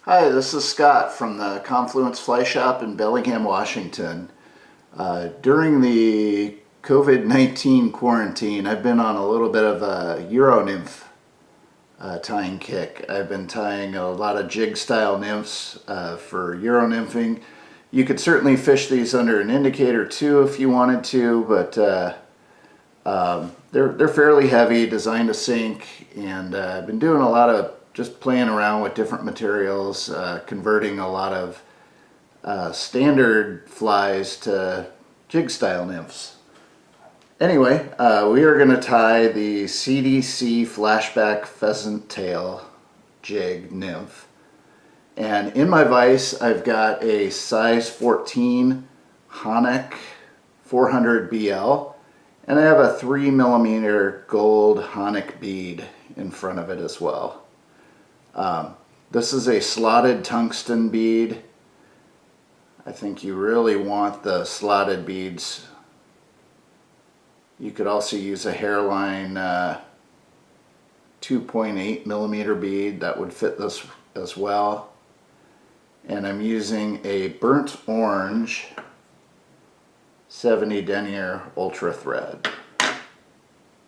Hi, this is Scott from the Confluence Fly Shop in Bellingham, Washington. During the COVID-19 quarantine, I've been on a little bit of a Euro nymph tying kick. I've been tying a lot of jig style nymphs for Euro nymphing. You could certainly fish these under an indicator too if you wanted to, but they're fairly heavy, designed to sink, and I've been doing a lot of just playing around with different materials, converting a lot of standard flies to jig style nymphs. Anyway, we are going to tie the CDC Flashback Pheasant tail jig nymph. And in my vise, I've got a size 14 Hanak 400 BL, and I have a 3mm gold Hanak bead in front of it as well. This is a slotted tungsten bead. I think you really want the slotted beads. You could also use a hairline 2.8mm bead that would fit this as well. And I'm using a burnt orange 70 Denier ultra thread.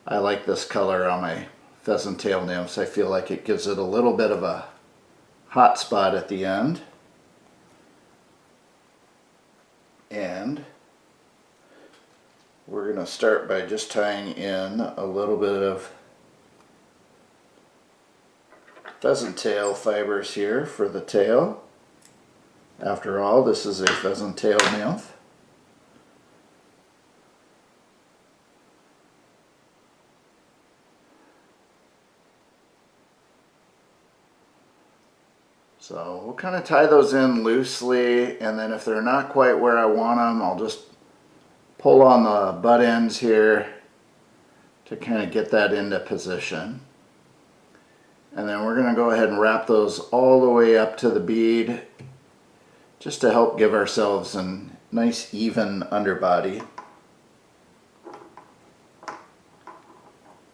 I like this color on my pheasant tail nymphs. I feel like it gives it a little bit of a hot spot at the end. And we're going to start by just tying in a little bit of pheasant tail fibers here for the tail. After all, this is a pheasant tail nymph. So we'll kind of tie those in loosely, and then if they're not quite where I want them, I'll just pull on the butt ends here to kind of get that into position. And then we're going to go ahead and wrap those all the way up to the bead, just to help give ourselves a nice even underbody.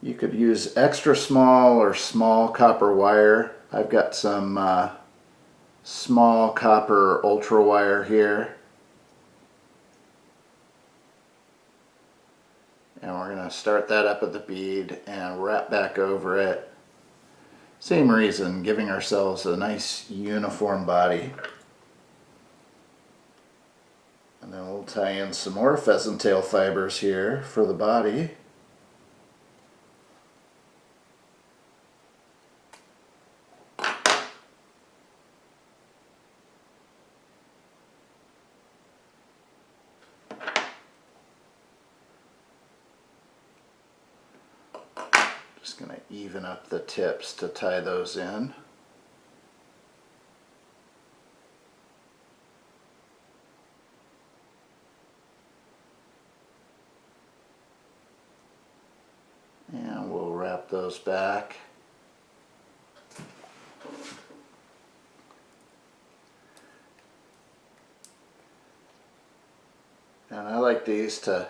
You could use extra small or small copper wire. I've got some small copper ultra wire here, and we're going to start that up at the bead and wrap back over it. Same reason, giving ourselves a nice uniform body. And then we'll tie in some more pheasant tail fibers here for the body. Just going to even up the tips to tie those in. And we'll wrap those back. And I like these to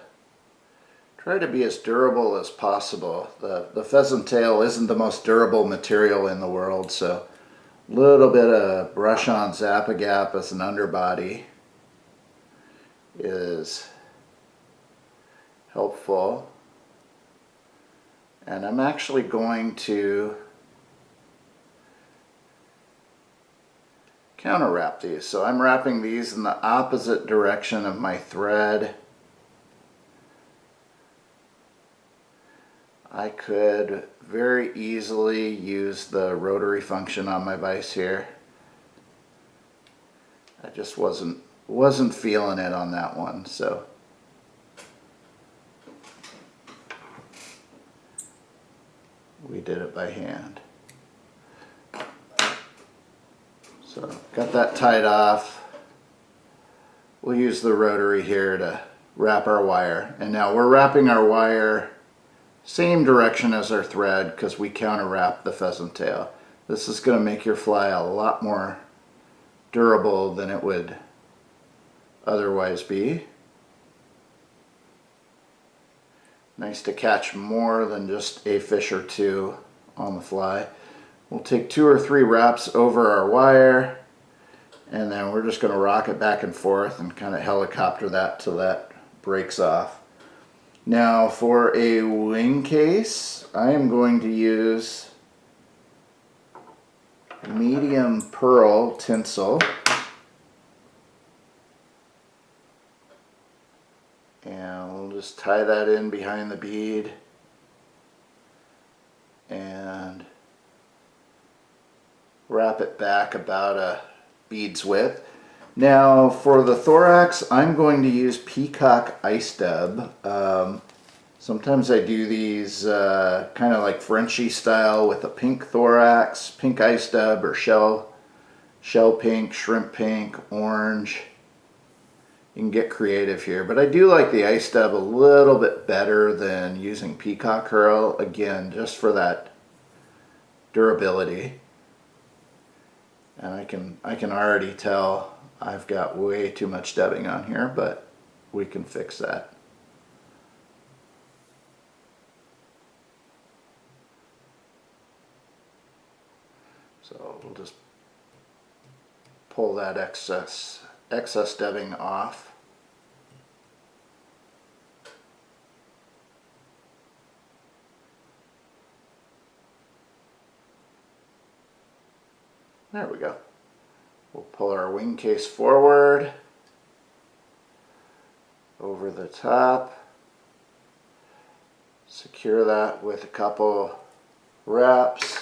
try to be as durable as possible. The pheasant tail isn't the most durable material in the world, so a little bit of brush on zap-a-gap as an underbody is helpful. And I'm actually going to counter wrap these. So I'm wrapping these in the opposite direction of my thread. I could very easily use the rotary function on my vise here. I just wasn't feeling it on that one, so we did it by hand. So got that tied off. We'll use the rotary here to wrap our wire. And now we're wrapping our wire same direction as our thread because we counter wrap the pheasant tail. This is going to make your fly a lot more durable than it would otherwise be. Nice to catch more than just a fish or two on the fly. We'll take 2 or 3 wraps over our wire, And then we're just going to rock it back and forth and kind of helicopter that till that breaks off. Now for a wing case, I am going to use medium pearl tinsel. And we'll just tie that in behind the bead and wrap it back about a bead's width. Now for the thorax, I'm going to use Peacock ice dub. Sometimes I do these kind of like Frenchy style with a pink thorax, pink ice dub, or shell pink, shrimp pink, orange. You can get creative here, but I do like the ice dub a little bit better than using Peacock curl, again, just for that durability. And I can already tell I've got way too much dubbing on here, but we can fix that. So we'll just pull that excess dubbing off. There we go. We'll pull our wing case forward, over the top, secure that with a couple wraps,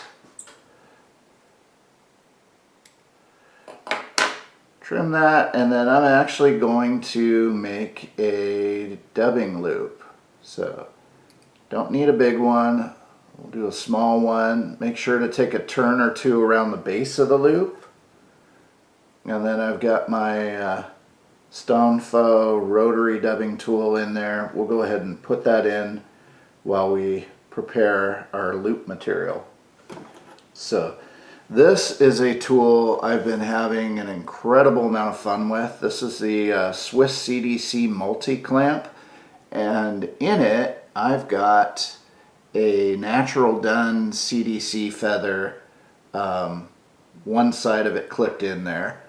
trim that, and then I'm actually going to make a dubbing loop. So don't need a big one. We'll do a small one. Make sure to take a turn or two around the base of the loop. And then I've got my Stonefo rotary dubbing tool in there. We'll go ahead and put that in while we prepare our loop material. So this is a tool I've been having an incredible amount of fun with. This is the Swiss CDC multi-clamp, and in it I've got a natural done CDC feather, one side of it clipped in there.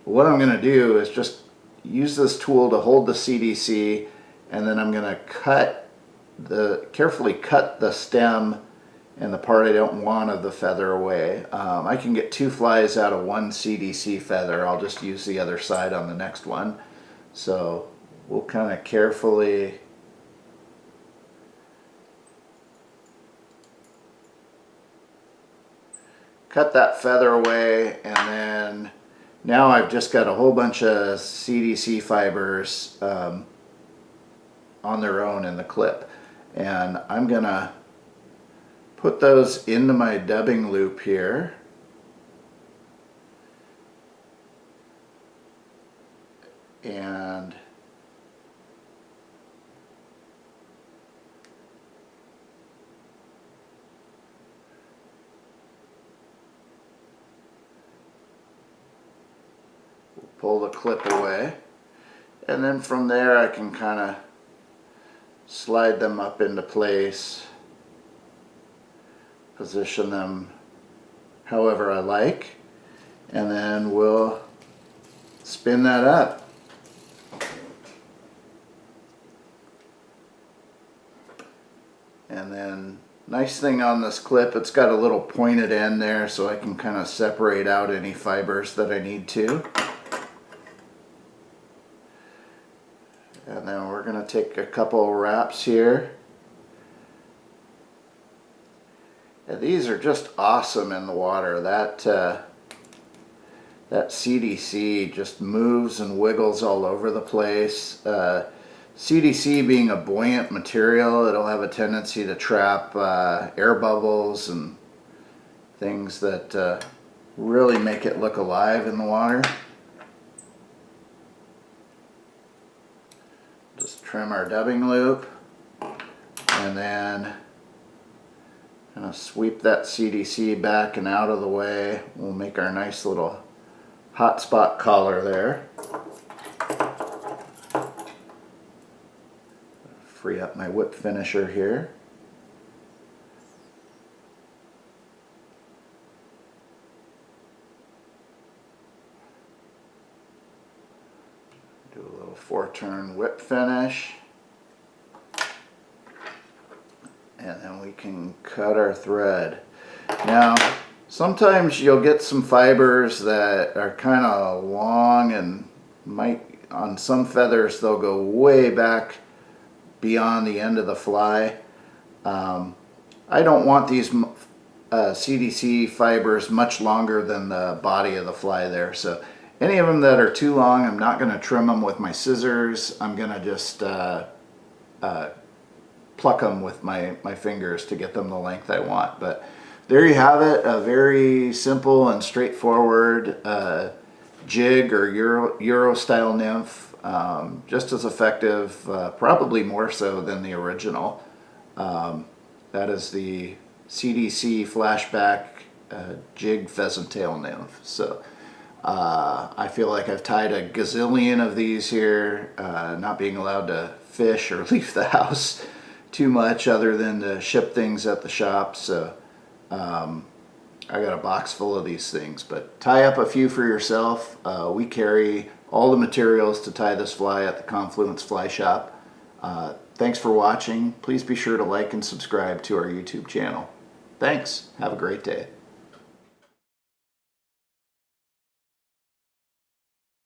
What I'm going to do is just use this tool to hold the CDC, and then I'm going to carefully cut the stem and the part I don't want of the feather away. I can get 2 flies out of one CDC feather. I'll just use the other side on the next one. So we'll kind of carefully cut that feather away, and then now I've just got a whole bunch of CDC fibers on their own in the clip, and I'm gonna put those into my dubbing loop here. And pull the clip away, and then from there I can kind of slide them up into place, position them however I like, and then we'll spin that up. And then nice thing on this clip, it's got a little pointed end there so I can kind of separate out any fibers that I need to. And then we're going to take a couple of wraps here. And these are just awesome in the water. That CDC just moves and wiggles all over the place. CDC being a buoyant material, it'll have a tendency to trap air bubbles and things that really make it look alive in the water. Just trim our dubbing loop, and then kind of sweep that CDC back and out of the way. We'll make our nice little hot spot collar there. Free up my whip finisher here. Do a little 4-turn whip finish. And then we can cut our thread. Now, sometimes you'll get some fibers that are kind of long and on some feathers they'll go way back beyond the end of the fly. I don't want these CDC fibers much longer than the body of the fly there. So any of them that are too long, I'm not going to trim them with my scissors. I'm going to just pluck them with my fingers to get them the length I want. But there you have it, a very simple and straightforward jig or Euro style nymph, just as effective, probably more so than the original. That is the CDC Flashback jig pheasant tail nymph. So I feel like I've tied a gazillion of these here, not being allowed to fish or leave the house too much other than to ship things at the shop. So I got a box full of these things, but tie up a few for yourself. We carry all the materials to tie this fly at the Confluence Fly Shop. Thanks for watching. Please be sure to like and subscribe to our YouTube channel. Thanks. Have a great day.